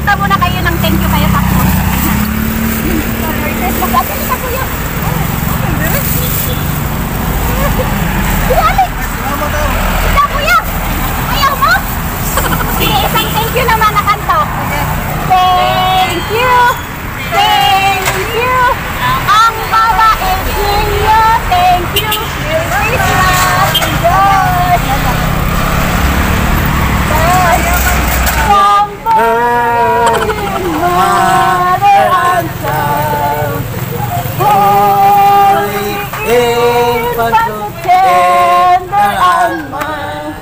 Magpunta muna kayo ng thank you kayo tapos. Magkakali ka kuya. Ikaw kuya. Ayaw mo? Sige, isang thank you naman na kanto. Thank you. Thank you. Ang babaeng ninyo. Thank you. Christmas. Good. Mother and child, holy infant, tender and mild,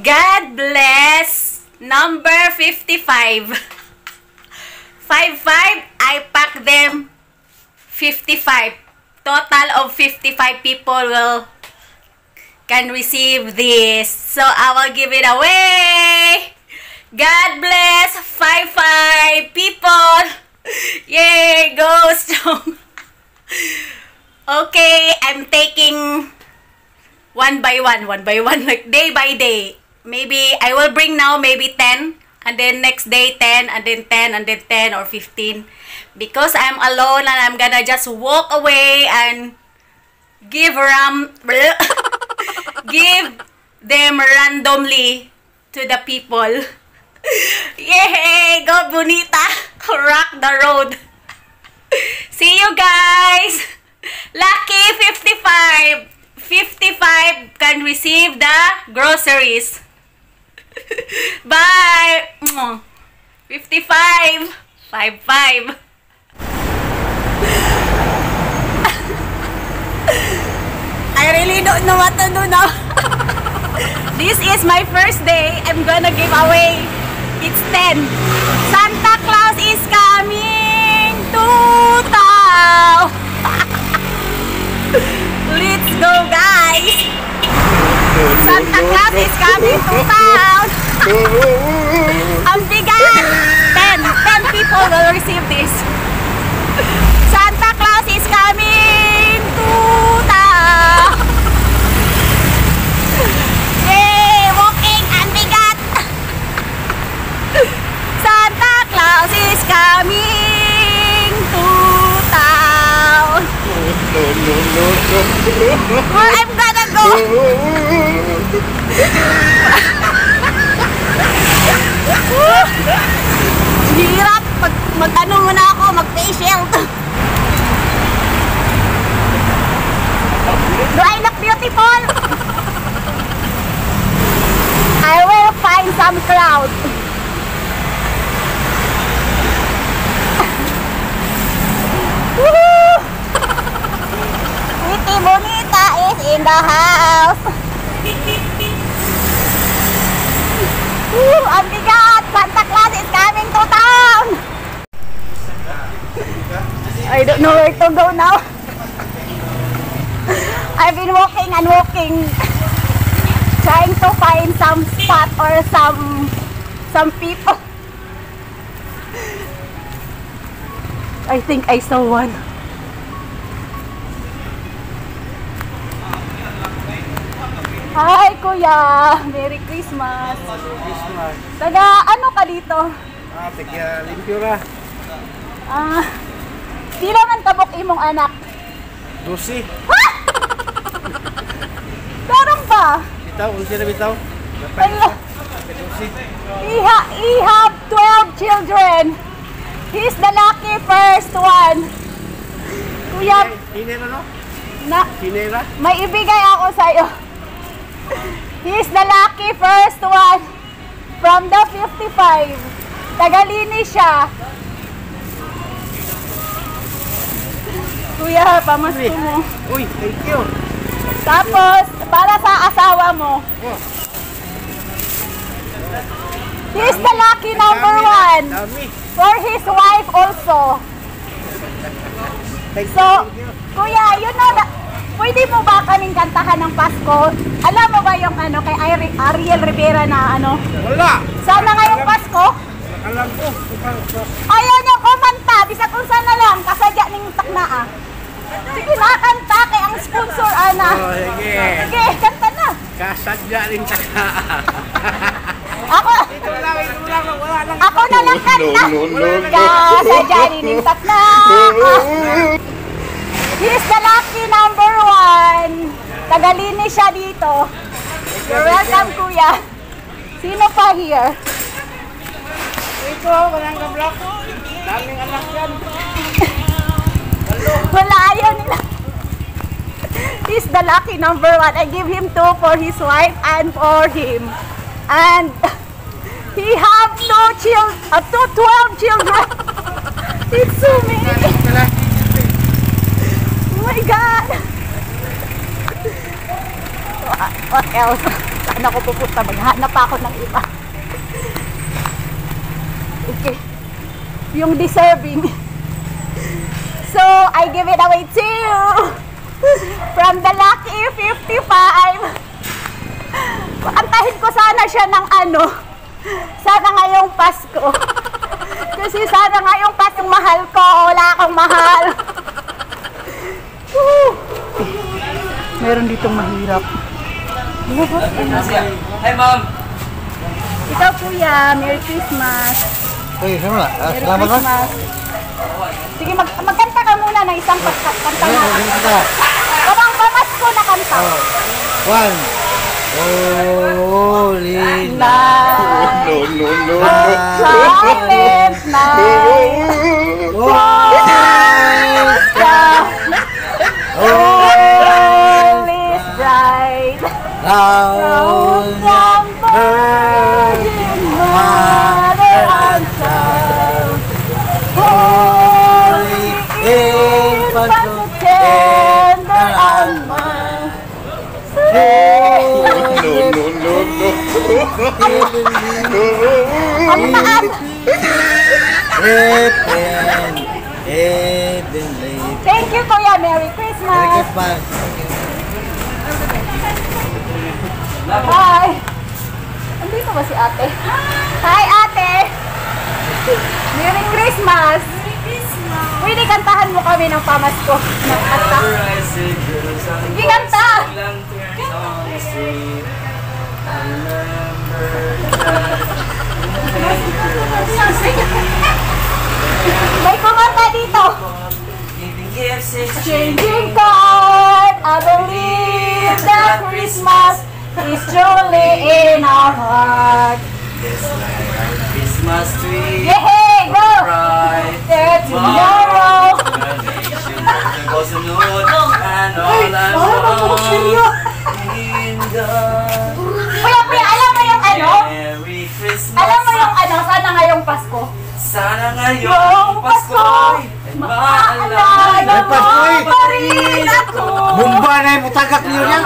God bless number 55. 55, I pack them 55. Total of 55 people can receive this. So I will give it away. God bless 55 people. Yay, go strong. Okay, I'm taking one by one, like day by day. Maybe I will bring now maybe 10, and then next day 10, and then 10, and then 10 or 15. Because I'm alone and I'm gonna just walk away and give give them randomly to the people. Yay! Go Bonita! Rock the road! See you guys! Lucky 55! 55 can receive the groceries. Bye! 55! 55! don't know what to do now. This is my first day. I'm gonna give away. It's 10. Santa Claus is coming to town. Let's go, guys. Santa Claus is coming to town. Ang bigat. 10 people will receive this. Santa Claus is coming to town. Yay! Walking ang bigat. Santa Claus is coming to town. Where I'm gonna go? Hirap. Mag-ano muna ako, mag-facial. Do I look beautiful? I will find some crowd. Woohoo! Pretty Bonita is in the house. Ang bigat! Santa Claus is coming to town! I don't know where to go now. I've been walking and walking, trying to find some spot or some people. I think I saw one. Hi, Kuya! Merry Christmas! Christmas. Taga ano ka dito? Taga Limpura. Di naman tabok imong anak. 12. Meron ba? Bitaw, unsi na bitaw. Ala, 12. he have 12 children. He's the lucky first one. Kuya, Hinera no? na, Hinera? may ibigay ako sa'yo. He's the lucky first one from the 55. Tagalini siya. Kuya, pamasko mo. Uy, thank you. Tapos, para sa asawa mo. Oh, He's the lucky number one. dami. For his wife also. Thank you, So, thank you. Kuya, you know that, pwede mo ba kaming kantahan ng Pasko? Alam mo ba yung ano, kay Ariel Rivera na ano? Wala. Sana ngayong Pasko? Alam ko. Ayaw niyo kumanta, bisa kung sana lang, kasadya ning takna ah. Sige na, kanta kay ang sponsor, ana. Oh, sige. Sige, kanta na. Kasadya rin taka. Ako, Ito lang, wala lang. ako na lang kanta. Kasadya rin ning takna. He's the lucky number one. Tagalini siya dito. You're welcome, Kuya. Sino pa here? Ito, walang kablak. Daming anak yan. Wala, ayaw nila. He's the lucky number one. I give him 2 for his wife and for him. And he have 12 children. It's so many. Oh my God. What else? Saan ako pupunta? Maghanap ako ng iba. Okay. Yung deserving. So, I give it away to you. From the lucky 55. Antahin ko sana siya ng ano. Sana ngayong Pasko. Kasi sana ngayong Pasko mahal ko. Wala akong mahal. Woo! Meron ditong mahirap. Hi, Mom. Ikaw, Kuya. Merry Christmas. Uy, sama na. Merry Salamat ka. Christmas. Sige, magkanta ka muna ng isang kanta na. Kapang pamasko na kanta. One. Holy Night. no. Silent night. All is bright. Rose young Virgin Mother and Child. Holy infant so tender and mild. Ano naan? Heavenly. Thank you, Kuya. Merry Christmas. Hi. Andito ba si ate? Hi, ate. Merry Christmas. Pwede kantahan mo kami ng pamasko. Ng kanta. Sige, kanta. May kumanta dito. Changing card. I believe that Christmas is truly in our heart. Christmas tree, Yay! Go! bright, There tomorrow. was a note, and all I want in the Kuya, alam mo yung ano? Merry Christmas. Alam mo yung ano? Sana ngayong Pasko. Sana ngayong Pasko ay maalala Ay, Pasko eh. mo pa rin ako. Bumba na yung mutagak niyo yan.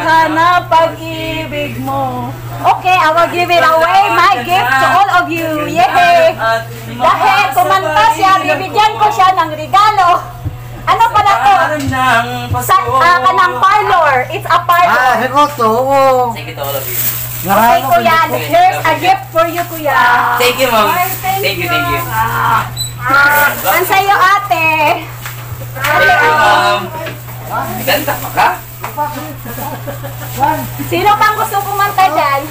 Hanap pag-ibig mo. Okay, I will give it away. My gift to all of you. Yay! Dahil kumanta siya, bibigyan ko siya ng regalo. Ano pala to? Sa kanang parlor. It's a parlor. Hekoto, oo. Thank you to all of you. Okay, kuya. Here's a gift for you, kuya. Thank you, ma'am. Thank you, thank you. Ang sa'yo, ate. Thank you, ma'am. Ganda pa ka? Sino pang gusto kumanta dyan?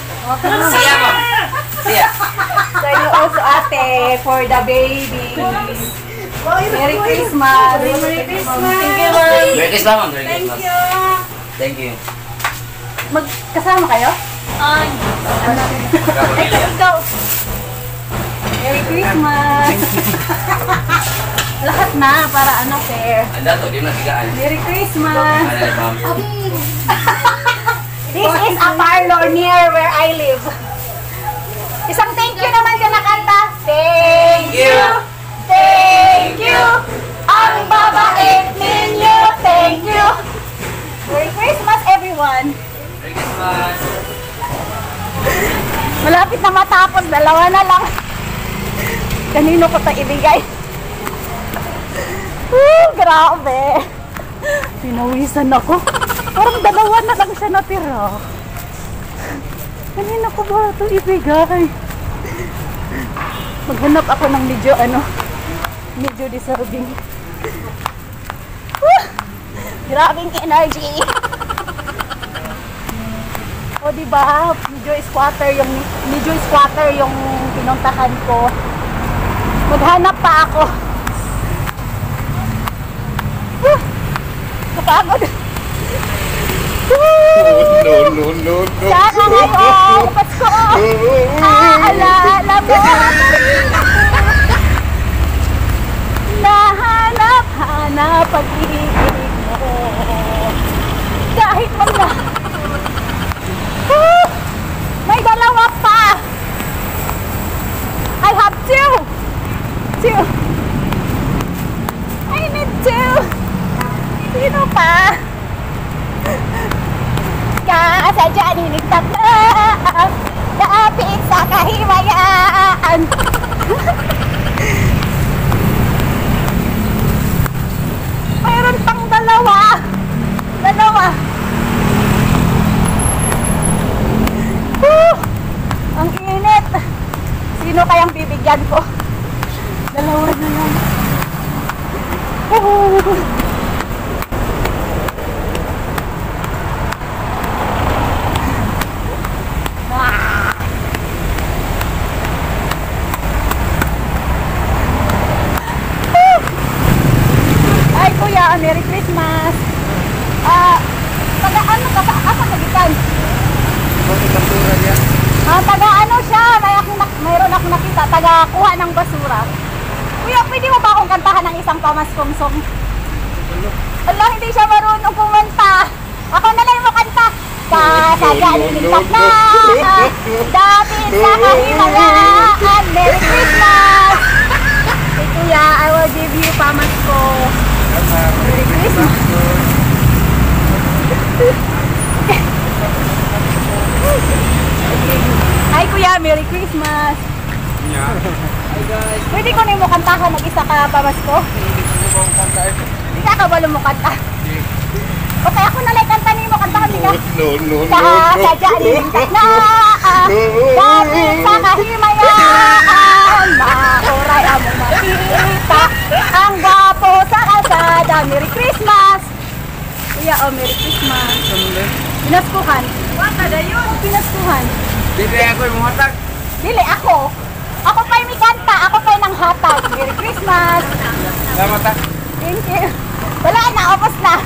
Siya, ma'am. Siya. Sa'yo also, ate, for the baby. Merry Christmas. Merry Christmas. Thank you, ma'am. Merry Christmas, ma'am. Merry Christmas. Thank you. Magkasama kayo? Ay, Kapamilya. go. Merry Christmas. Lahat na, para ano, fair. Anda to, di mo natigaan. Merry Christmas. Ano, ma'am? This is a parlor near where I live. Isang thank you naman ka nakanta. Thank you. Thank you. Ang babait ninyo. Thank you. Merry Christmas, everyone. Merry Christmas. Malapit na matapos. Dalawa na lang. Kanino ko ito ibigay? Grabe. Pinawisan ako. Parang dalawa na lang siya natira. Kanina ko ba ito ibigay? Maghanap ako ng medyo deserving. Grabing energy. O diba, medyo squatter yung pinuntahan ko. Maghanap pa ako. Kapagod. No. Sana ngayong Pasko, aalala mo nahanap pag-ibig mo. Kahit man na may dalawa pa. I have two. I need two. Sino pa? Kasadya niligtas na naapit sa kahimayaan. Mayroon pang dalawa. Ang init. Sino kayang bibigyan ko? Dalawa na lang. Ay, kuya, Merry Christmas. Taga ano ka sa asa kagikan? Taga ano siya? Mayroon akong nakita. Taga kuha ng basura. Kuya, pwede mo ba akong kantahan ng isang pamaskong song? Allah, hindi siya marunong kumanta. Ako na lang mo kanta. Kasadya niligtas na dapit sa kahimayaan. Merry Christmas. Hey, kuya, I will give you pamasko. Merry Christmas. Merry Christmas. Pwede ko na mo kantahan mag-isa ka pamasko? Hindi ka kabalo mo kanta. Okay, ako na lang kanta niyo mo kantahan niyo. No. Sadya lintas na dahil sa kahimayaan mahuray ang makita ang gwapo sa kalsada. Merry Christmas! Kuya, oh, Merry Christmas. Pinaskuhan. Wata na yun. Pinaskuhan. Dili ako yung hatag. Dili, ako. Ako pa'y may kanta. Ako pa'y nang hatag. Merry Christmas. Salamat ha. Thank you. Wala na, upos na.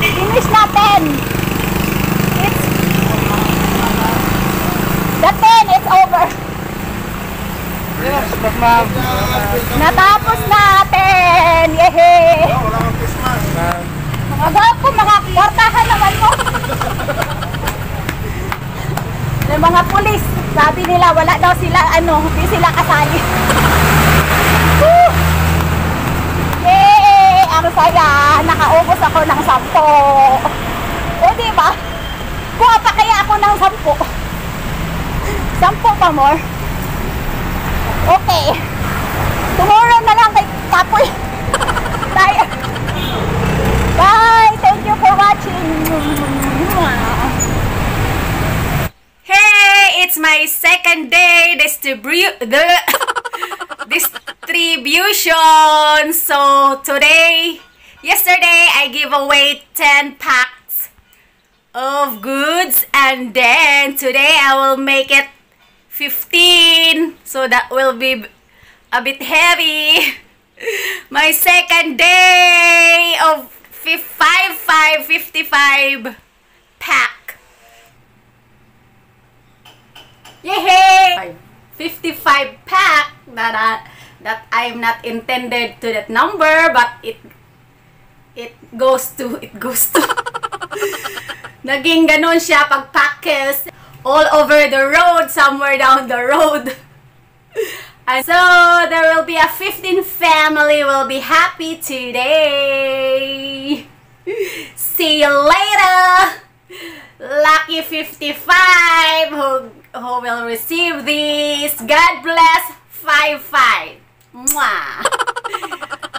Finish natin. It's the 10, it's over. Yes, ma'am. Natapos natin. Yehey. Wala kang Christmas. Mga gapo, mga kwartahan naman mo. Yung mga pulis, sabi nila wala daw sila, hindi sila kasali. Woo! Yay! Ang saya! Nakaubos ako ng 10. O diba? Kuha pa kaya ako ng 10. 10 pa more. Okay. Tomorrow na lang kay Kapoy. Tayo. Bye! Thank you for watching. Hey, it's my second day distribution. So yesterday I give away 10 packs of goods, and then today I will make it 15. So that will be a bit heavy. My second day of 55 pack. Yay! 55 pack that I'm not intended to that number, but it goes to naging ganon siya pag packers all over the road, somewhere down the road. And so there will be a 15 family will be happy today. See you later. Lucky 55 who will receive this. God bless 55. Mwah.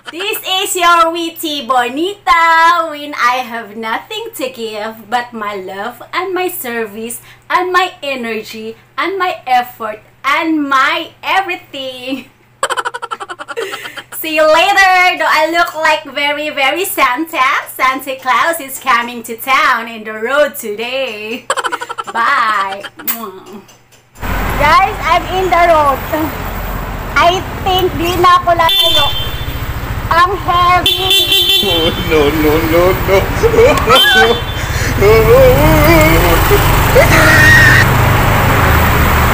This is your witty bonita when I have nothing to give but my love and my service and my energy and my effort and my everything. See you later. Do I look like very Santa? Santa Claus is coming to town in the road today. Bye. Guys, I'm in the road. I think di na ako lalayo. Ang heavy. No.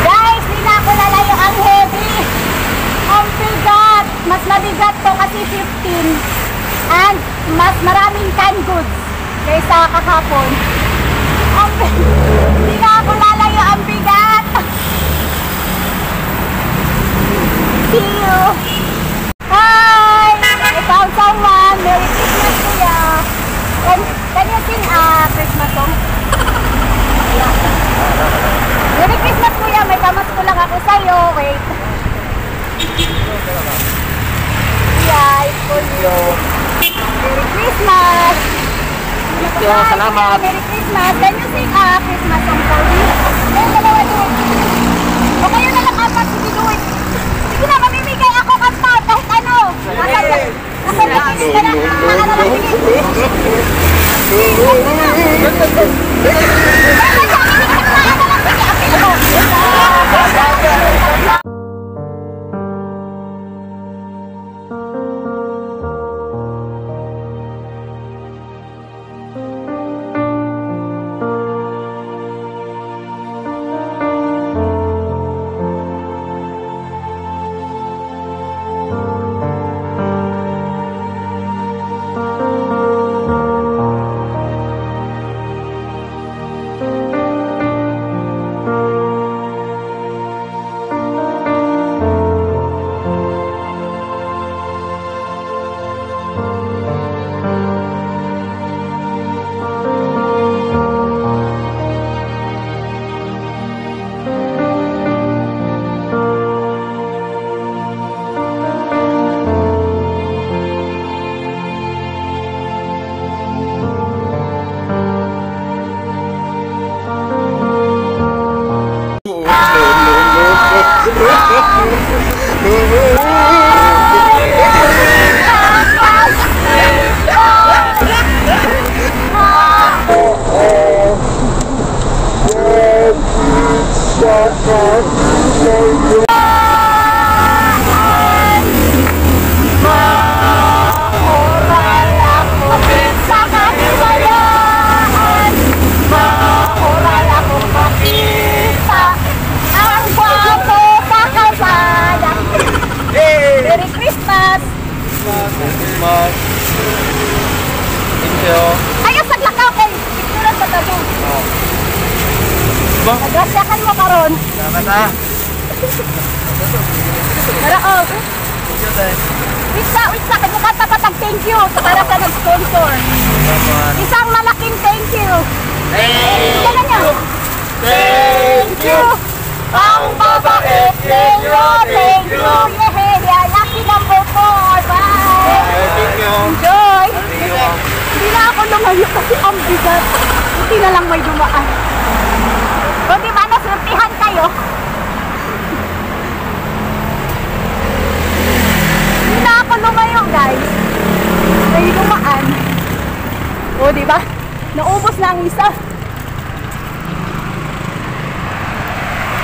Guys, di na ako lalayo. Ang heavy. Ang bigat. Mas mabigat to kasi 15. And mas maraming canned goods kaysa kahapon. Di na ako lalayo. Ang bigat. See you. Hi! I found someone. Merry Christmas, Kuya. Can you sing a Christmas song? Merry Christmas, Kuya. May pamasko lang ako sa'yo. Wait. Yeah, it's for you. Merry Christmas. Thank you, salamat. Merry Christmas. Can you sing a Christmas song for me? Ayun, dalawa, do it. O kayo na lang apat. Sige, do it. Sige na, mamimigay ako kanta kahit ano. Nasa nakinig ka na. Thank you. Ayaw sa lakaw kay picturean sa tayo. Ba? Nagrasyakan mo karon. Salamat ah. Para oh. Thank you, Day. Wisa, kay mukata pa tag thank you sa para sa nag-sponsor. Salamat. Isang malaking thank you. Thank Kailan niya? Thank you. Ang babait ninyo, thank you. Yehey, lucky number 4. Bye. Thank you. Enjoy. Thank you. Hindi na ako lumayo kasi ang bigat. Hindi na lang may dumaan. O diba, nasurtihan kayo? Hindi na ako lumayo, guys. May dumaan. O diba? Naubos na ang isa.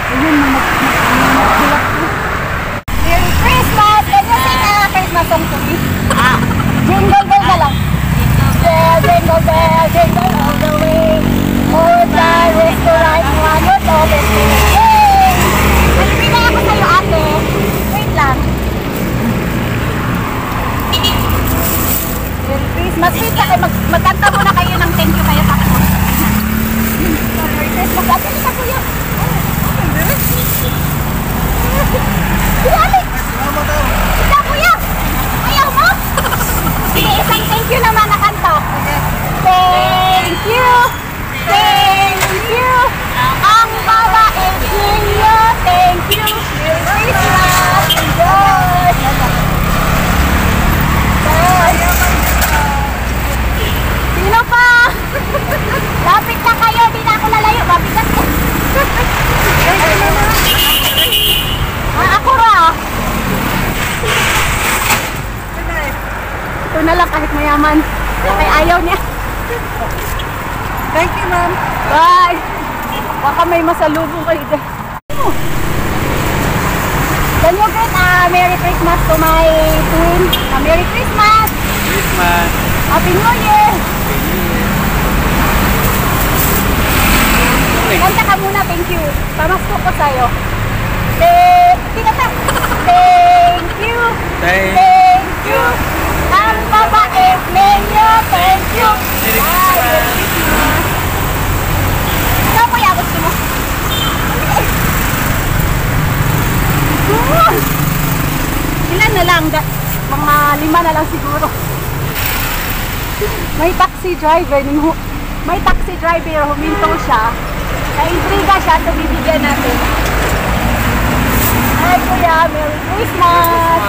Ayun, mag-hilak na. Merry Christmas! Can you sing a Christmas song to me? Jingle bell na lang. Jingle bell, jingle all the way. Oh, the restaurant, one was open. Yay! Malibigay ako sa'yo, ate. Wait lang. Merry Christmas. Wait lang, magkanta muna kayo ng thank you kayo tapos. Merry Christmas. Ate, isa kuya. Ate! Isa kuya! Ayaw mo? Sige, isang thank you naman na kanta. Thank you! Thank you! Ang babait ninyo! Thank you! Merry Christmas! Enjoy! Sino pa? Lapit na kayo! Di na ako lalayo! Mabigat ko! Ako ra! Ito na lang kahit mayaman. Kaya ayaw niya. Thank you, ma'am. Bye! Baka may masalubong kayo dyan. Can you greet Merry Christmas to my twin? Merry Christmas! Christmas. Happy New Year! Kanta ka muna, thank you. Pamasko ko sa'yo. Thank you! Thank you! Ang babait ninyo, thank you! Merry Christmas. Ikaw po yung gusto mo? Ilan na lang? Mga 5 na lang siguro. May taxi driver. May taxi driver, huminto siya. Na-intriga siya, so bibigyan natin. Hi kuya, Merry Christmas!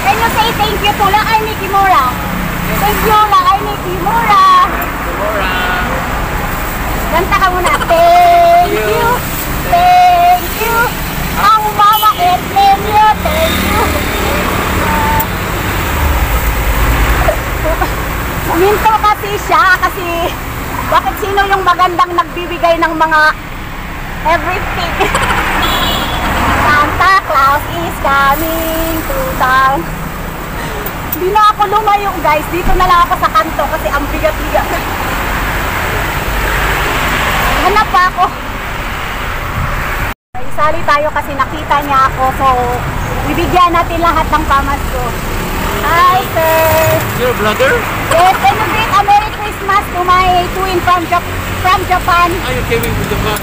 Can you say thank you to Lakay ni Kimura? Thank you, Lakay ni Kimura! Ganta ka muna. Thank you! Thank you! Ang babait ninyo! Thank you! Huminto kasi siya kasi bakit sino yung magandang nagbibigay ng mga everything? Santa Claus is coming to town. Hindi na ako lumayo, guys. Dito na lang ako sa kanto kasi ang bigat-bigat. Hanap pa ako. Isali tayo kasi nakita niya ako. So, bibigyan natin lahat ng pamasko. Hi, sir. You're a vlogger? Yes, can you greet a Merry Christmas to my twin from Japan? Are you came with the vlog?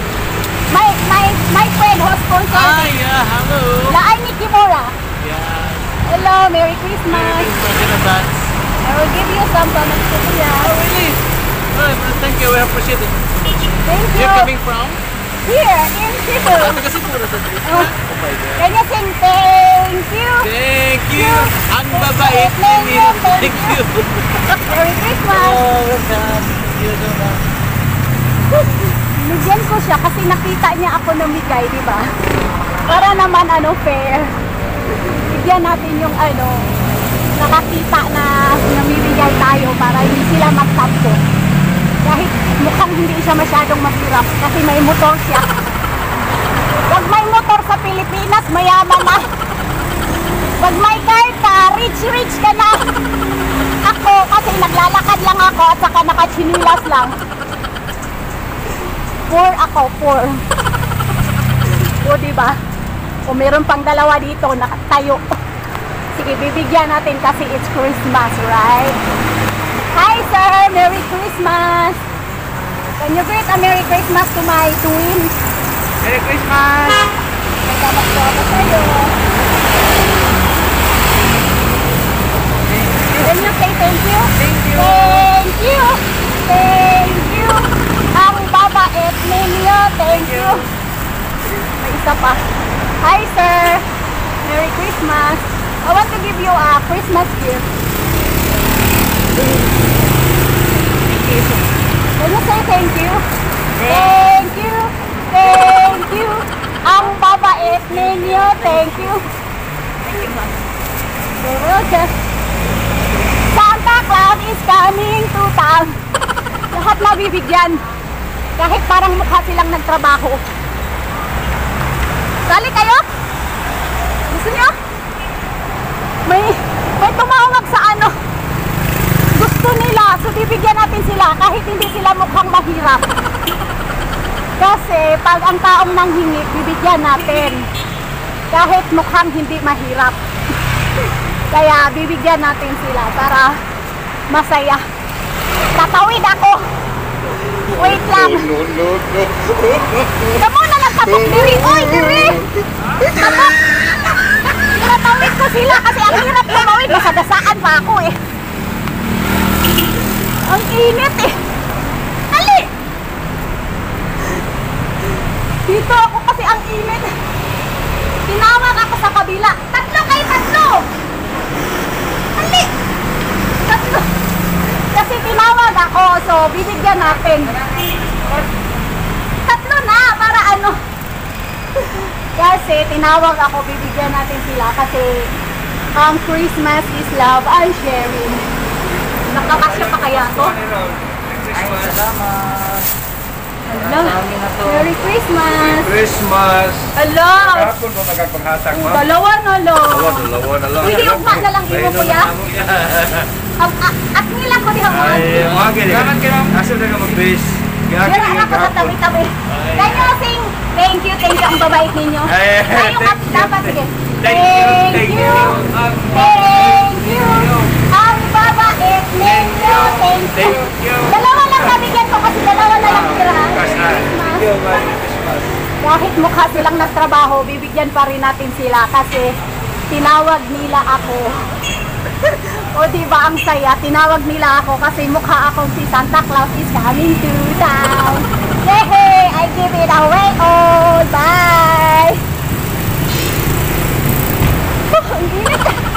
My friend who sponsored Ah, it. yeah, hello. Laay ni Kimura. Yeah. Hello, Merry Christmas. In advance. I will give you some pamasko kuya. Oh, really? Oh, thank you. We appreciate it. Thank you. You're coming from? Here, in Cebu. Ah, taga Cebu na sa Cebu. Oh. Oh my God. Can you sing thank you? Thank you. Ang babait ninyo. Thank you. Merry Christmas. Oh, welcome. Thank you so much. Bigyan ko siya kasi nakita niya ako namigay, di ba? Para naman fair. Bigyan natin yung nakakita na namibigay tayo para hindi sila magtampo. Kahit mukhang hindi siya masyadong mahirap kasi may motor siya. Pag may motor sa Pilipinas, mayaman na. Pag may car ka, rich ka na. Ako, kasi naglalakad lang ako at saka nakachinilas lang. Poor ako, poor. O, diba? O, meron pang dalawa dito, nakatayo. Sige, bibigyan natin kasi it's Christmas, right? Hi, sir! Merry Christmas! Can you greet a Merry Christmas to my twins? Merry Christmas! Salamat po ako sa'yo. Can you say thank you? Thank you! Thank you! Thank you! Ang babait ninyo, thank you! May isa pa. Hi sir! Merry Christmas! I want to give you a Christmas gift. Can you say thank you? Thank you! Thank you! Ang babait ninyo, thank you! Thank you, ma'am. You're welcome. Santa Claus is coming to town. Lahat nabibigyan. Kahit parang mukha silang nagtrabaho. Sali kayo? Gusto nyo? May tumawag sa ano. Gusto nila. So bibigyan natin sila kahit hindi sila mukhang mahirap. Kasi pag ang taong nanghingi, bibigyan natin. Kahit mukhang hindi mahirap. Kaya bibigyan natin sila para masaya. Tatawid ako. Wait lang. No. Kamu na nagtapok diri. Oy, diri. Tapok. Tinatawid ko sila kasi ang hirap tumawid. Masadasaan pa ako eh. Ang init eh. Ali! Dito ako kasi ang init. Tinawag ako sa kabila. Tatlo! Ali! Tatlo! Kasi tinawag ako, so bibigyan natin. Tatlo na, para ano. Kasi tinawag ako, bibigyan natin sila kasi ang Christmas is love and sharing. Nakakasya pa kaya to? Salamat! Hello. Merry Christmas! Christmas! Hello! Kahapon ko nagpaghatag mo. Dalawa na lang. Dalawa na lang. Pwede ugma na lang imo kuya. At nila ko diha mo. Ay, mga gini. Kaman ka lang. Asa na ka mag-base? Dira na ko sa tabi-tabi. Can you sing thank you ang babait ninyo? Kayo at dapat sige. Thank you. Thank you. Ang babait ninyo. Thank you. Dalawa lang nabigyan ko kasi dalawa na lang tira. Kahit mukha silang nagtrabaho, bibigyan pa rin natin sila kasi tinawag nila ako. O diba ang saya, tinawag nila ako kasi mukha akong si Santa Claus is coming to town. Hey, I give it away all. Bye! Ang init.